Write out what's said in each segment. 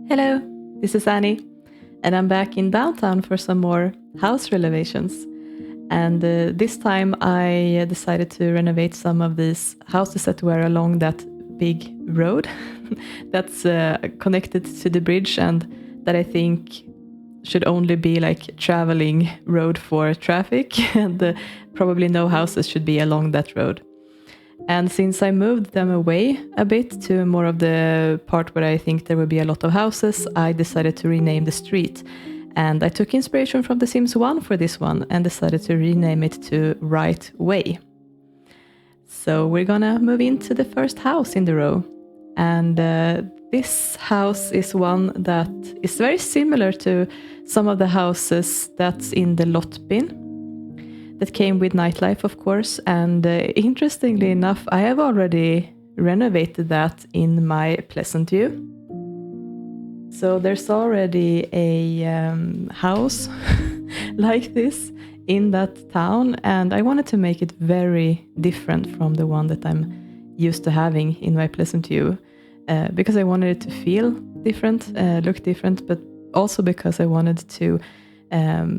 Hello, this is Annie, and I'm back in downtown for some more house renovations. And this time I decided to renovate some of these houses that were along that big road that's connected to the bridge and that I think should only be like traveling road for traffic and probably no houses should be along that road. And since I moved them away a bit to more of the part where I think there will be a lot of houses, I decided to rename the street. And I took inspiration from The Sims 1 for this one and decided to rename it to Wright Way. So we're gonna move into the first house in the row. And this house is one that is very similar to some of the houses that's in the lot bin. That came with nightlife, of course, and interestingly enough, I have already renovated that in my Pleasant View. So there's already a house like this in that town, and I wanted to make it very different from the one that I'm used to having in my Pleasant View, because I wanted it to feel different, look different, but also because I wanted to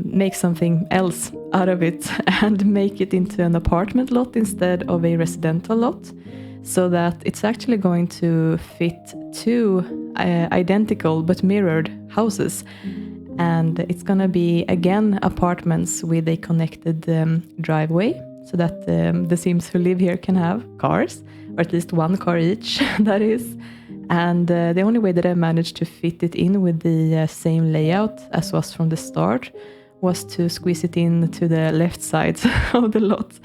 make something else out of it and make it into an apartment lot instead of a residential lot, so that it's actually going to fit two identical but mirrored houses. And it's going to be again apartments with a connected driveway, so that the Sims who live here can have cars, or at least one car each, that is. And the only way that I managed to fit it in with the same layout as was from the start was to squeeze it in to the left side of the lot.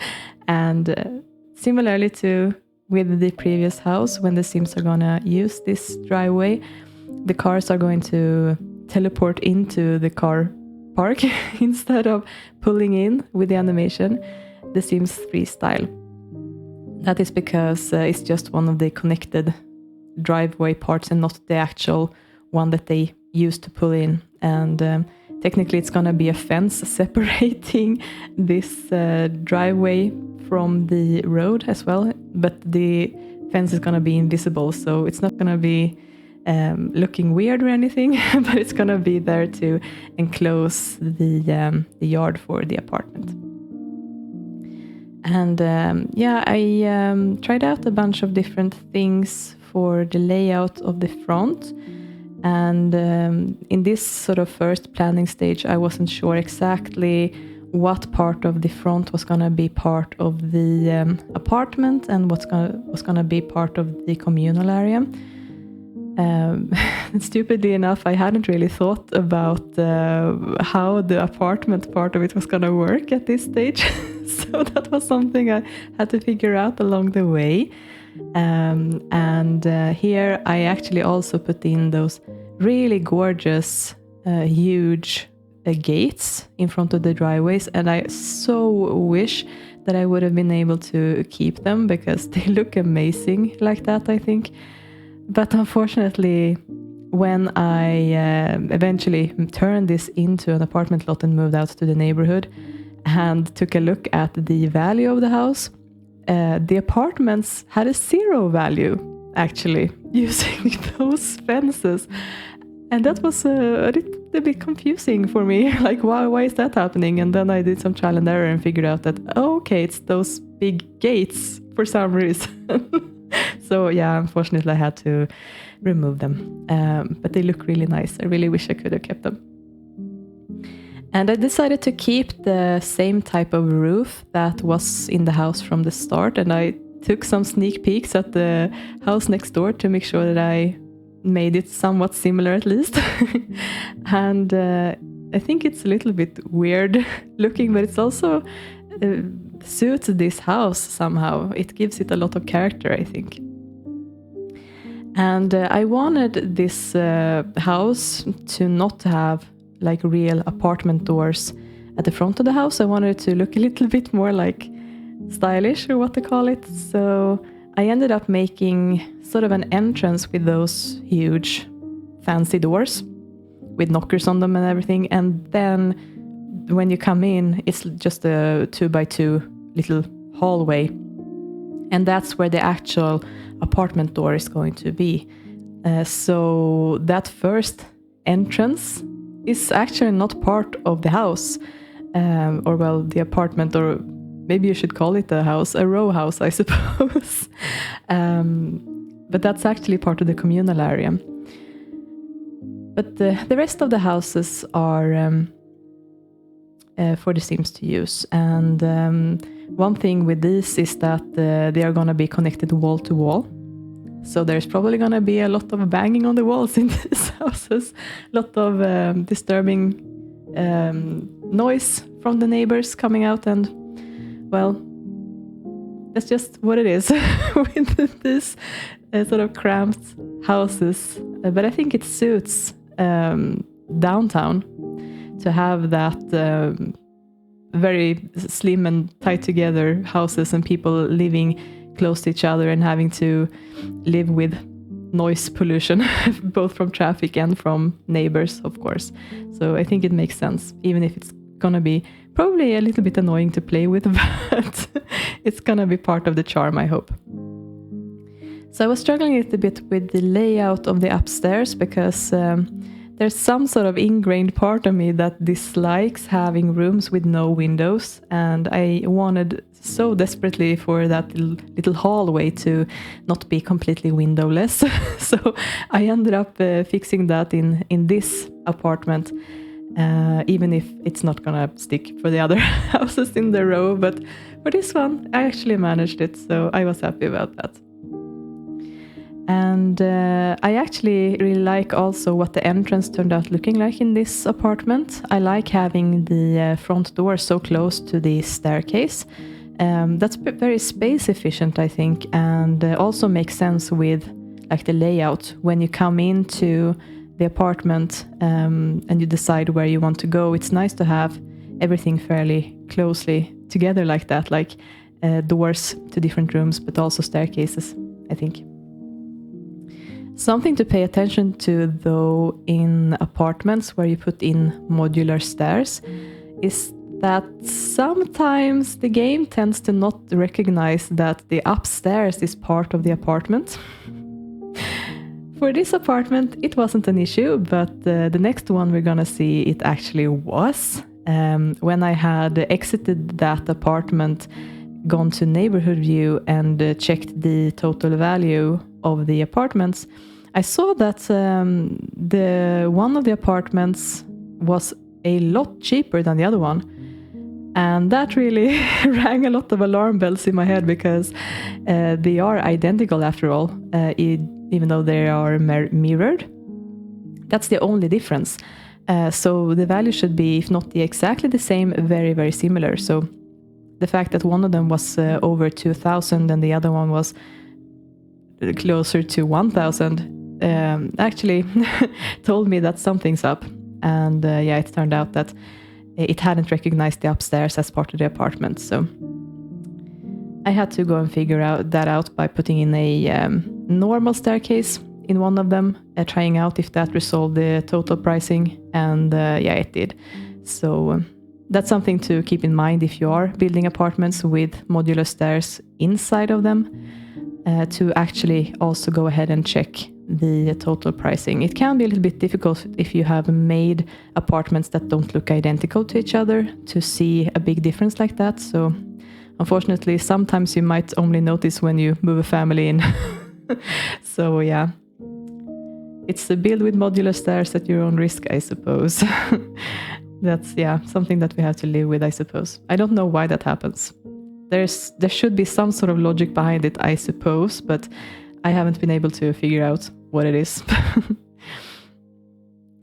And similarly to with the previous house, when the Sims are gonna use this driveway, the cars are going to teleport into the car park instead of pulling in with the animation, the Sims 3 style. That is because it's just one of the connected driveway parts and not the actual one that they used to pull in. And technically it's going to be a fence separating this driveway from the road as well, but the fence is going to be invisible, so it's not going to be looking weird or anything, but it's going to be there to enclose the yard for the apartment. And I tried out a bunch of different things for the layout of the front, and in this sort of first planning stage I wasn't sure exactly what part of the front was going to be part of the apartment and was going to be part of the communal area. Stupidly enough, I hadn't really thought about how the apartment part of it was going to work at this stage. So that was something I had to figure out along the way. And here I actually also put in those really gorgeous, huge gates in front of the driveways. And I so wish that I would have been able to keep them, because they look amazing like that, I think. But unfortunately, when I eventually turned this into an apartment lot and moved out to the neighborhood and took a look at the value of the house, the apartments had a 0 value, actually, using those fences. And that was a little bit confusing for me. Like, why is that happening? And then I did some trial and error and figured out that, okay, it's those big gates for some reason. So yeah, unfortunately I had to remove them. But they look really nice. I really wish I could have kept them. And I decided to keep the same type of roof that was in the house from the start. And I took some sneak peeks at the house next door to make sure that I made it somewhat similar at least. And I think it's a little bit weird looking, but it's also suits this house somehow. It gives it a lot of character, I think. And I wanted this house to not have like real apartment doors at the front of the house. I wanted it to look a little bit more like stylish, or what to call it. So I ended up making sort of an entrance with those huge fancy doors with knockers on them and everything. And then when you come in, it's just a 2x2 little hallway. And that's where the actual apartment door is going to be. So that first entrance is actually not part of the house, or well, the apartment, or maybe you should call it a house, a row house, I suppose. But that's actually part of the communal area. But the rest of the houses are for the Sims to use. And one thing with this is that they are going to be connected wall to wall. So there's probably going to be a lot of banging on the walls in these houses, a lot of disturbing noise from the neighbors coming out, and well, that's just what it is with this sort of cramped houses. But I think it suits downtown to have that very slim and tight together houses and people living close to each other and having to live with noise pollution, both from traffic and from neighbors, of course. So I think it makes sense, even if it's gonna be probably a little bit annoying to play with, but it's gonna be part of the charm, I hope. So I was struggling a little bit with the layout of the upstairs because there's some sort of ingrained part of me that dislikes having rooms with no windows, and I wanted so desperately for that little hallway to not be completely windowless. So I ended up fixing that in this apartment, even if it's not gonna stick for the other houses in the row, but for this one I actually managed it, so I was happy about that. And I actually really like also what the entrance turned out looking like in this apartment. I like having the front door so close to the staircase. That's very space efficient, I think, and also makes sense with like the layout. When you come into the apartment and you decide where you want to go, it's nice to have everything fairly closely together like that, like doors to different rooms, but also staircases, I think. Something to pay attention to, though, in apartments where you put in modular stairs is that sometimes the game tends to not recognize that the upstairs is part of the apartment. For this apartment, it wasn't an issue, but the next one we're gonna see, it actually was. When I had exited that apartment, gone to neighborhood view and checked the total value of the apartments, I saw that the one of the apartments was a lot cheaper than the other one. And that really rang a lot of alarm bells in my head, because they are identical after all, even though they are mirrored. That's the only difference. So the value should be, if not exactly the same, very, very similar. So the fact that one of them was over 2,000 and the other one was closer to 1,000 actually told me that something's up. And yeah, it turned out that it hadn't recognized the upstairs as part of the apartment. So I had to go and figure that out by putting in a normal staircase in one of them, trying out if that resolved the total pricing. And yeah, it did. So that's something to keep in mind if you are building apartments with modular stairs inside of them, to actually also go ahead and check the total pricing. It can be a little bit difficult if you have made apartments that don't look identical to each other to see a big difference like that. So unfortunately, sometimes you might only notice when you move a family in. So yeah, it's a build with modular stairs at your own risk, I suppose. That's, yeah, something that we have to live with, I suppose. I don't know why that happens. There should be some sort of logic behind it, I suppose, but I haven't been able to figure out what it is.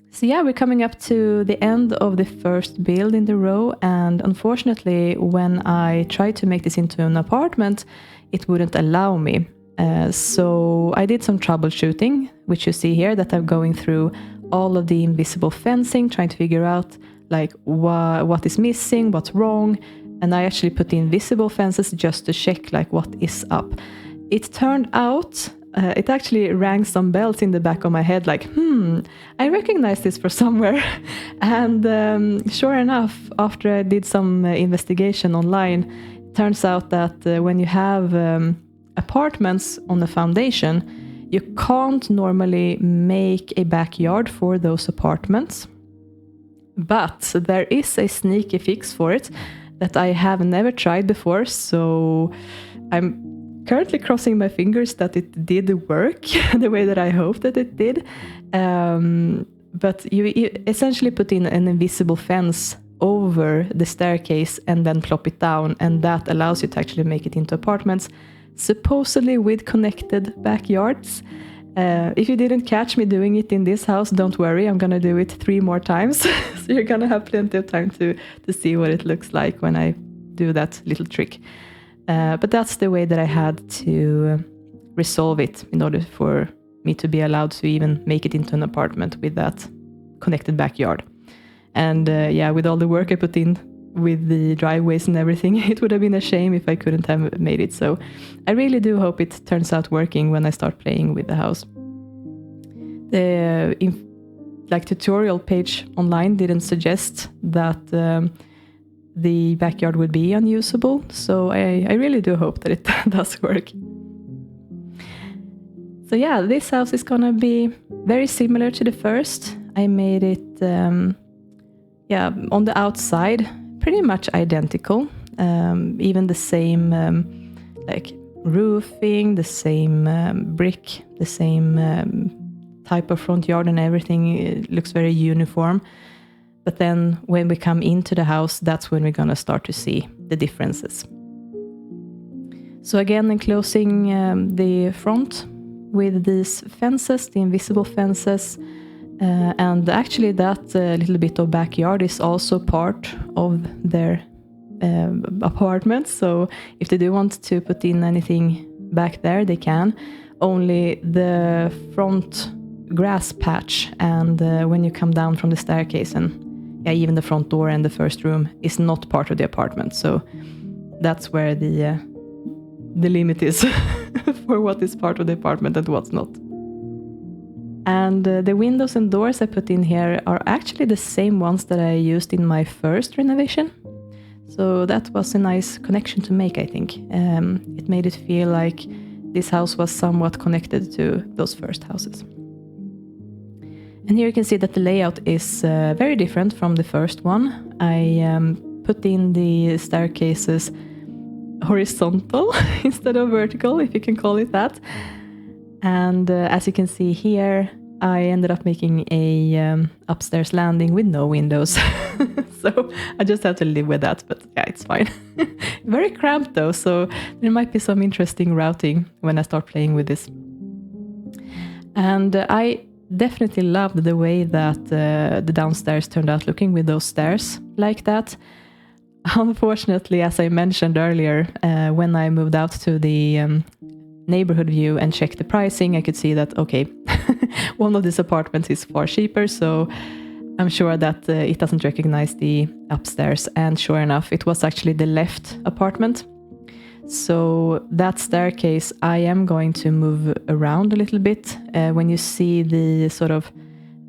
So yeah, we're coming up to the end of the first build in the row, and unfortunately, when I tried to make this into an apartment, it wouldn't allow me. So I did some troubleshooting, which you see here, that I'm going through all of the invisible fencing, trying to figure out like what is missing, what's wrong. And I actually put the invisible fences just to check like what is up. It turned out, it actually rang some bells in the back of my head, like, I recognize this from somewhere. And sure enough, after I did some investigation online, it turns out that when you have apartments on the foundation, You can't normally make a backyard for those apartments, but there is a sneaky fix for it that I have never tried before, so I'm currently crossing my fingers that it did work the way that I hoped that it did. But you essentially put in an invisible fence over the staircase and then plop it down, and that allows you to actually make it into apartments, supposedly with connected backyards. If you didn't catch me doing it in this house, don't worry, I'm gonna do it 3 more times. So you're gonna have plenty of time to see what it looks like when I do that little trick. But that's the way that I had to resolve it in order for me to be allowed to even make it into an apartment with that connected backyard. And with all the work I put in with the driveways and everything, it would have been a shame if I couldn't have made it. So I really do hope it turns out working when I start playing with the house. The tutorial page online didn't suggest that the backyard would be unusable, so I really do hope that it does work. So yeah, this house is gonna be very similar to the first. I made it on the outside pretty much identical, even the same roofing, the same brick, the same type of front yard and everything. It looks very uniform. But then when we come into the house, that's when we're gonna start to see the differences. So again, enclosing the front with these fences, the invisible fences, and actually that little bit of backyard is also part of their apartment. So if they do want to put in anything back there, they can. Only the front grass patch and when you come down from the staircase and even the front door and the first room is not part of the apartment. So that's where the limit is for what is part of the apartment and what's not. And the windows and doors I put in here are actually the same ones that I used in my first renovation. So that was a nice connection to make, I think. It made it feel like this house was somewhat connected to those first houses. And here you can see that the layout is very different from the first one. I put in the staircases horizontal instead of vertical, if you can call it that. And as you can see here, I ended up making a upstairs landing with no windows. So I just have to live with that, but yeah, it's fine. Very cramped though, so there might be some interesting routing when I start playing with this. And I definitely loved the way that the downstairs turned out looking with those stairs like that. Unfortunately, as I mentioned earlier, when I moved out to the neighborhood view and checked the pricing, I could see that, okay, one of these apartments is far cheaper, so I'm sure that it doesn't recognize the upstairs. And sure enough, it was actually the left apartment. So that staircase, I am going to move around a little bit. When you see the sort of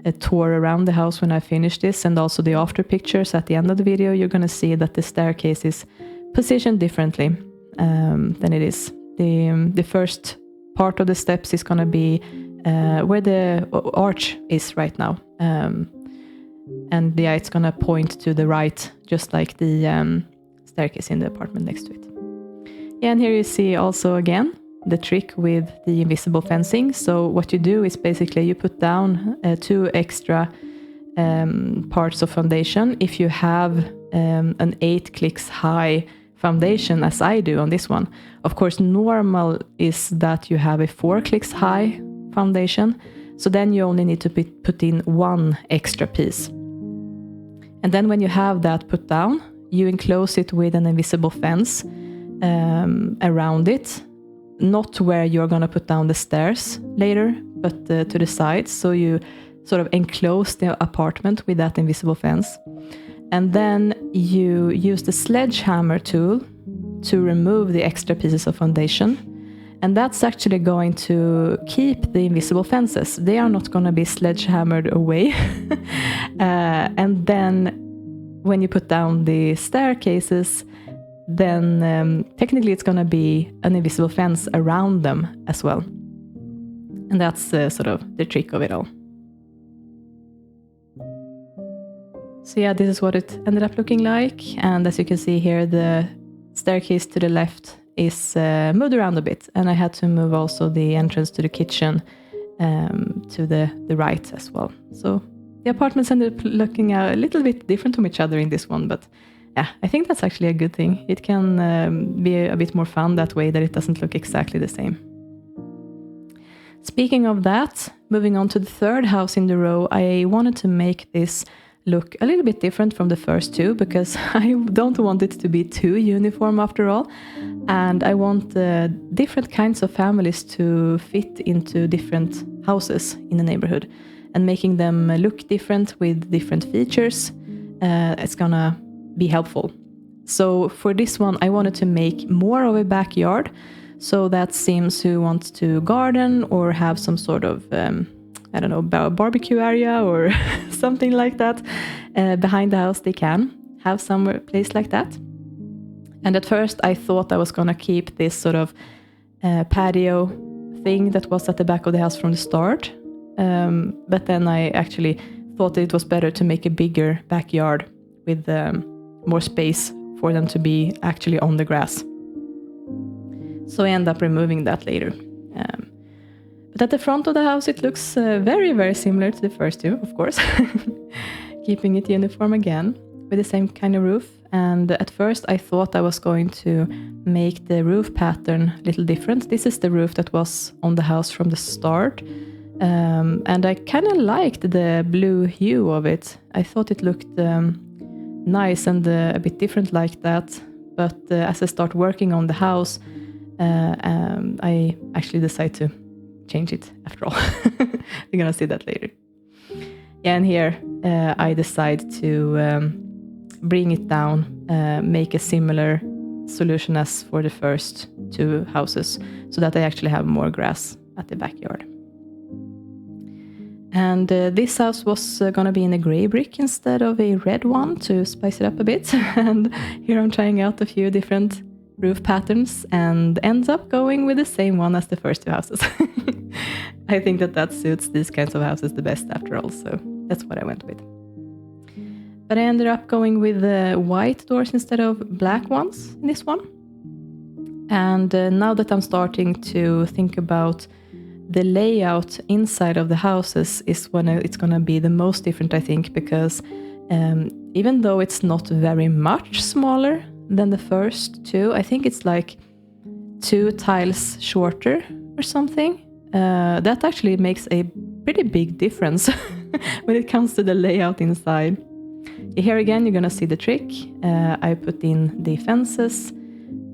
a tour around the house when I finish this, and also the after pictures at the end of the video, you're going to see that the staircase is positioned differently than it is. The first part of the steps is going to be where the arch is right now. And yeah, it's going to point to the right, just like the staircase in the apartment next to it. Yeah, and here you see also again the trick with the invisible fencing. So what you do is basically you put down 2 extra parts of foundation. If you have an 8 clicks high foundation, as I do on this one, of course normal is that you have a 4 clicks high foundation. So then you only need to put in 1 extra piece. And then when you have that put down, you enclose it with an invisible fence around it. Not where you're going to put down the stairs later, but to the sides. So you sort of enclose the apartment with that invisible fence. And then you use the sledgehammer tool to remove the extra pieces of foundation. And that's actually going to keep the invisible fences. They are not going to be sledgehammered away. And then when you put down the staircases, then technically it's going to be an invisible fence around them as well. And that's sort of the trick of it all. So yeah, this is what it ended up looking like. And as you can see here, the staircase to the left is moved around a bit. And I had to move also the entrance to the kitchen to the right as well. So the apartments ended up looking a little bit different from each other in this one. But yeah, I think that's actually a good thing. It can be a bit more fun that way, that it doesn't look exactly the same. Speaking of that, moving on to the third house in the row, I wanted to make this look a little bit different from the first two, because I don't want it to be too uniform after all. And I want different kinds of families to fit into different houses in the neighborhood, and making them look different with different features. It's gonna be helpful. So for this one, I wanted to make more of a backyard, so that Sims who want to garden or have some sort of I don't know, barbecue area or something like that behind the house, they can have some place like that. And at first I thought I was gonna keep this sort of patio thing that was at the back of the house from the start. But then I actually thought it was better to make a bigger backyard with more space for them to be actually on the grass. So I end up removing that later. But at the front of the house, it looks very, very similar to the first two, of course. Keeping it uniform again, with the same kind of roof. And at first I thought I was going to make the roof pattern a little different. This is the roof that was on the house from the start. And I kind of liked the blue hue of it. I thought it looked nice and a bit different like that. But as I start working on the house, I actually decide to change it after all. We're gonna see that later. Yeah, and here I decide to bring it down, make a similar solution as for the first two houses, so that I actually have more grass at the backyard. And this house was gonna be in a gray brick instead of a red one to spice it up a bit. And here I'm trying out a few different roof patterns and ends up going with the same one as the first two houses. I think that suits these kinds of houses the best after all, so that's what I went with. But I ended up going with white doors instead of black ones in this one. And now that I'm starting to think about the layout inside of the houses is when it's going to be the most different, I think, because even though it's not very much smaller than the first two, I think it's like 2 tiles shorter or something. That actually makes a pretty big difference when it comes to the layout inside. Here again, you're gonna see the trick. I put in the fences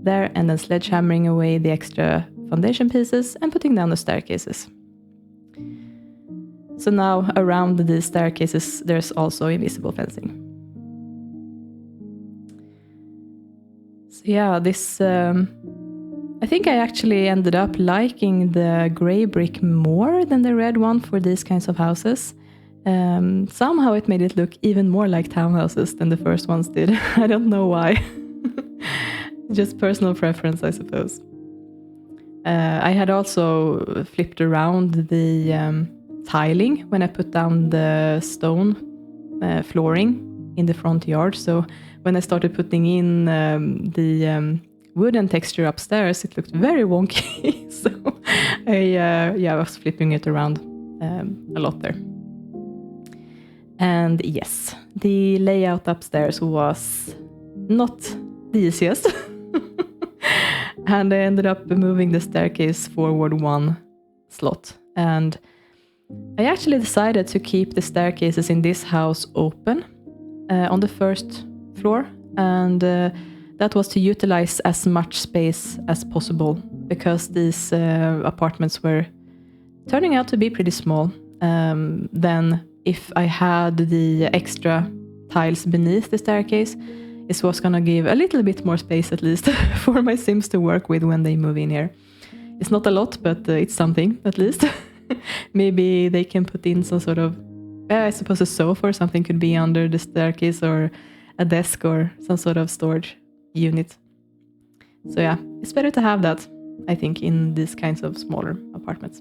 there and then sledgehammering away the extra foundation pieces and putting down the staircases. So now around these staircases, there's also invisible fencing. So yeah, this I think I actually ended up liking the gray brick more than the red one for these kinds of houses. Somehow it made it look even more like townhouses than the first ones did. I don't know why. Just personal preference, I suppose. I had also flipped around the tiling when I put down the stone flooring in the front yard. So when I started putting in the wooden texture upstairs, it looked very wonky. So I was flipping it around a lot there. And yes, the layout upstairs was not the easiest. And I ended up moving the staircase forward 1 slot. And I actually decided to keep the staircases in this house open on the first floor. And that was to utilize as much space as possible, because these apartments were turning out to be pretty small. Then if I had the extra tiles beneath the staircase, it was going to give a little bit more space at least for my Sims to work with when they move in here. It's not a lot, but it's something at least. Maybe they can put in some sort of, I suppose a sofa or something could be under the staircase, or a desk or some sort of storage unit. So yeah, it's better to have that, I think, in these kinds of smaller apartments.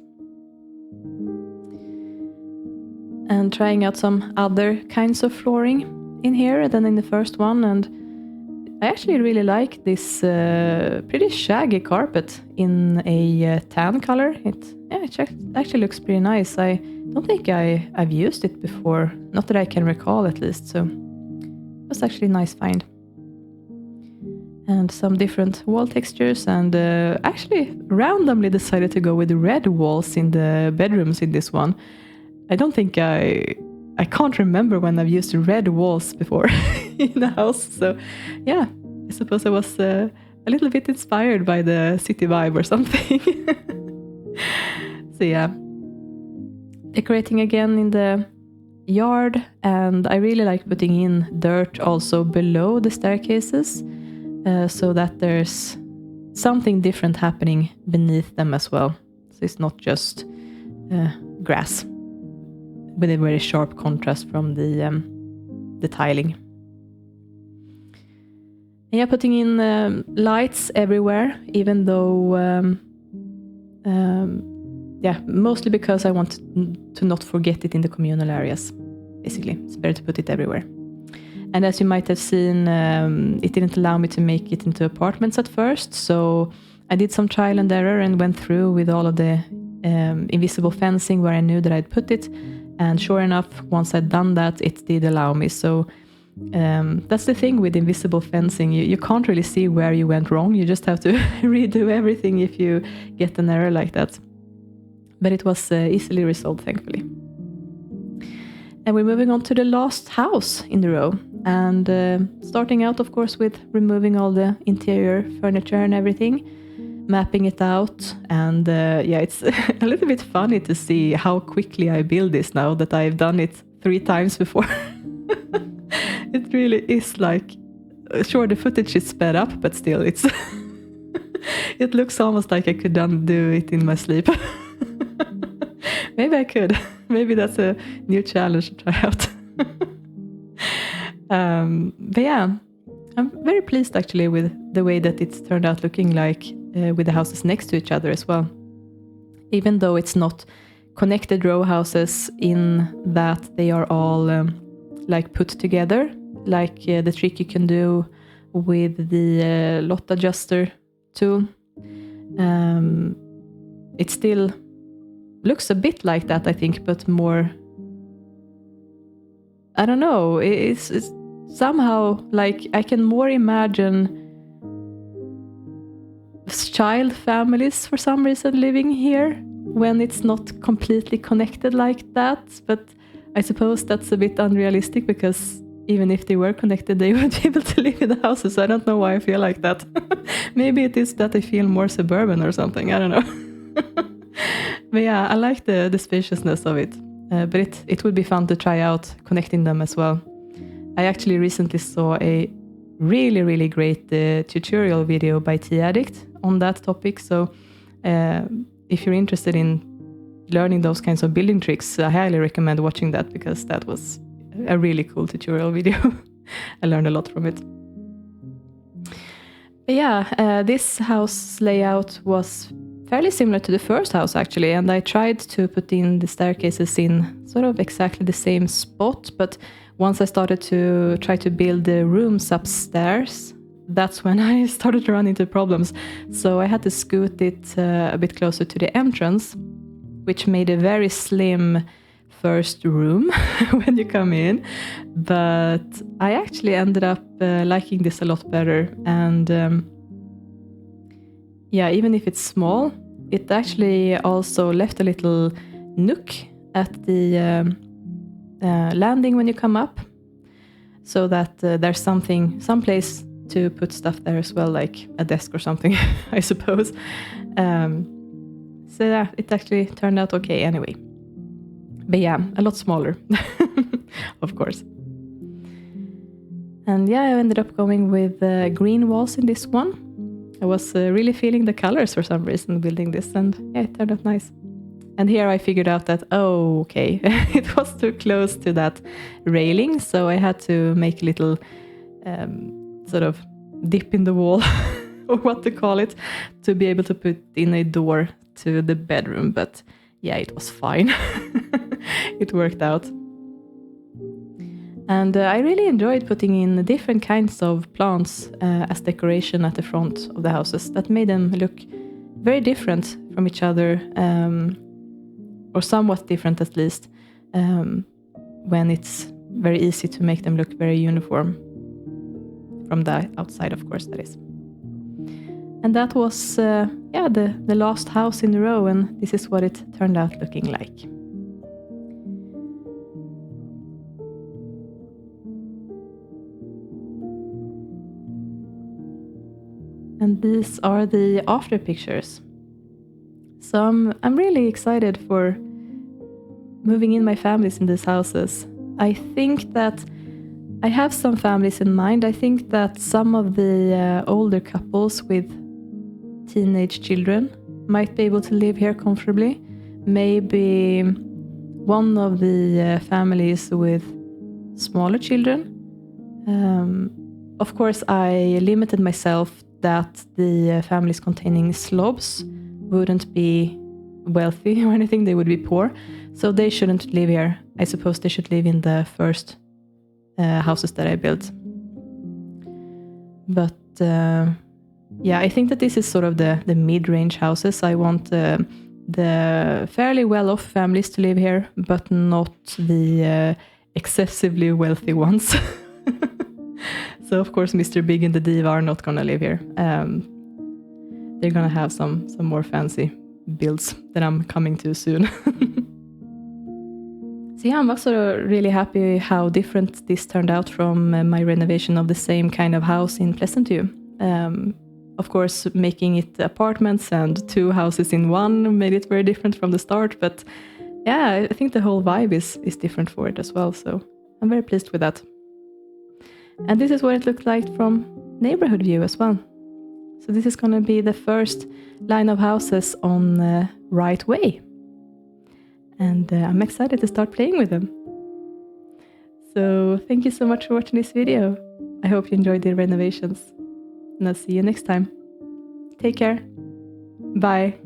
and trying out some other kinds of flooring in here than in the first one. And I actually really like this pretty shaggy carpet in a tan color. It actually looks pretty nice. I don't think I've used it before, not that I can recall at least, so it was actually a nice find. And some different wall textures, and actually randomly decided to go with red walls in the bedrooms in this one. I don't think I can't remember when I've used red walls before in the house. So yeah, I suppose I was a little bit inspired by the city vibe or something. So yeah, decorating again in the yard, and I really like putting in dirt also below the staircases so that there's something different happening beneath them as well. So it's not just grass, with a very sharp contrast from the tiling. And yeah, putting in lights everywhere, even though mostly because I want to not forget it in the communal areas. Basically, it's better to put it everywhere. And as you might have seen, it didn't allow me to make it into apartments at first, so I did some trial and error and went through with all of the invisible fencing where I knew that I'd put it. And sure enough, once I'd done that, it did allow me. So that's the thing with invisible fencing. You can't really see where you went wrong. You just have to redo everything if you get an error like that. But it was easily resolved, thankfully. And we're moving on to the last house in the row. And starting out, of course, with removing all the interior furniture and everything, mapping it out. And it's a little bit funny to see how quickly I build this now that I've done it 3 times before. It really is like, sure, the footage is sped up, but still it's it looks almost like I could do it in my sleep. Maybe I could. Maybe that's a new challenge to try out. But yeah, I'm very pleased actually with the way that it's turned out looking like with the houses next to each other as well. Even though it's not connected row houses in that they are all like put together, like the trick you can do with the lot adjuster tool. It still looks a bit like that, I think, but more, I don't know, it's somehow like I can more imagine child families for some reason living here when it's not completely connected like that. But I suppose that's a bit unrealistic, because even if they were connected, they would be able to live in the houses. So I don't know why I feel like that. Maybe it is that I feel more suburban or something. I don't know. But yeah, I like the spaciousness of it. But it would be fun to try out connecting them as well. I actually recently saw a really, really great tutorial video by T-Addict on that topic. So if you're interested in learning those kinds of building tricks, I highly recommend watching that, because that was a really cool tutorial video. I learned a lot from it. But yeah, this house layout was fairly similar to the first house actually, and I tried to put in the staircases in sort of exactly the same spot, but once I started to try to build the rooms upstairs, that's when I started to run into problems. So I had to scoot it a bit closer to the entrance, which made a very slim first room when you come in. But I actually ended up liking this a lot better. And even if it's small, it actually also left a little nook at the landing when you come up, so that there's some place to put stuff there as well, like a desk or something, I suppose. So yeah, it actually turned out okay anyway. But yeah, a lot smaller, of course. And yeah, I ended up going with green walls in this one. I was really feeling the colors for some reason building this, and yeah, it turned out nice. And here I figured out that, it was too close to that railing, so I had to make a little sort of dip in the wall, or what to call it, to be able to put in a door to the bedroom. But yeah, it was fine. it worked out. And I really enjoyed putting in different kinds of plants as decoration at the front of the houses. That made them look very different from each other, or somewhat different at least, when it's very easy to make them look very uniform. From the outside, of course, that is. And that was, the last house in a row, and this is what it turned out looking like. And these are the after pictures. So I'm really excited for moving in my families in these houses. I think that I have some families in mind. I think that some of the older couples with teenage children might be able to live here comfortably. Maybe one of the families with smaller children. Of course, I limited myself that the families containing slobs wouldn't be wealthy or anything, they would be poor. So they shouldn't live here. I suppose they should live in the first houses that I built. But I think that this is sort of the mid-range houses. I want the fairly well-off families to live here, but not the excessively wealthy ones. So of course Mr. Big and the Diva are not gonna live here. They're gonna have some more fancy builds that I'm coming to soon. So yeah, I'm also really happy how different this turned out from my renovation of the same kind of house in Pleasantview. Of course, making it apartments and 2 houses in one made it very different from the start. But yeah, I think the whole vibe is different for it as well. So I'm very pleased with that. And this is what it looked like from neighborhood view as well. So this is going to be the first line of houses on Wright Way. And I'm excited to start playing with them. So thank you so much for watching this video. I hope you enjoyed the renovations. And I'll see you next time. Take care. Bye.